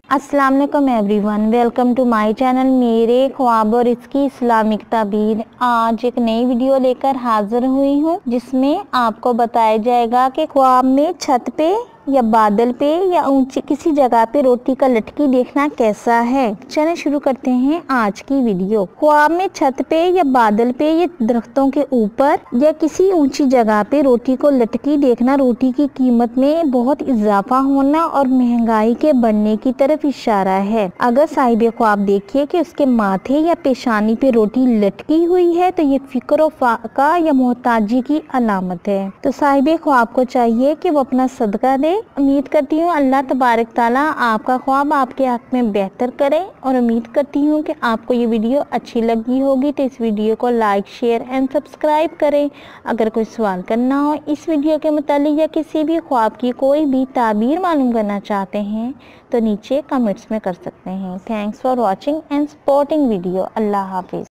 अस्सलाम वालेकुम everyone, welcome to my channel मेरे ख्वाब और इसकी इस्लामिक ताबीर। आज एक नई वीडियो लेकर हाजिर हुई हूँ जिसमें आपको बताया जाएगा कि ख्वाब में छत पे या बादल पे या ऊंची किसी जगह पे रोटी का लटकी देखना कैसा है। चलें शुरू करते हैं आज की वीडियो। ख्वाब में छत पे या बादल पे या दरख्तों के ऊपर या किसी ऊंची जगह पे रोटी को लटकी देखना रोटी की कीमत में बहुत इजाफा होना और महंगाई के बढ़ने की तरफ इशारा है। अगर साहिब ख्वाब देखिए कि उसके माथे या पेशानी पे रोटी लटकी हुई है तो ये फिक्र और फाका या मोहताजी की अलामत है। तो साहिब ख्वाब को चाहिए कि वो अपना सदका दे। उम्मीद करती हूँ अल्लाह तबारक ताला आपका ख्वाब आपके हक में बेहतर करे और उम्मीद करती हूँ कि आपको ये वीडियो अच्छी लगी होगी तो इस वीडियो को लाइक शेयर एंड सब्सक्राइब करें। अगर कोई सवाल करना हो इस वीडियो के मुतालिक या किसी भी ख्वाब की कोई भी ताबीर मालूम करना चाहते हैं तो नीचे कमेंट्स में कर सकते हैं। Thanks for watching and supporting video. अल्लाह हाफिज़।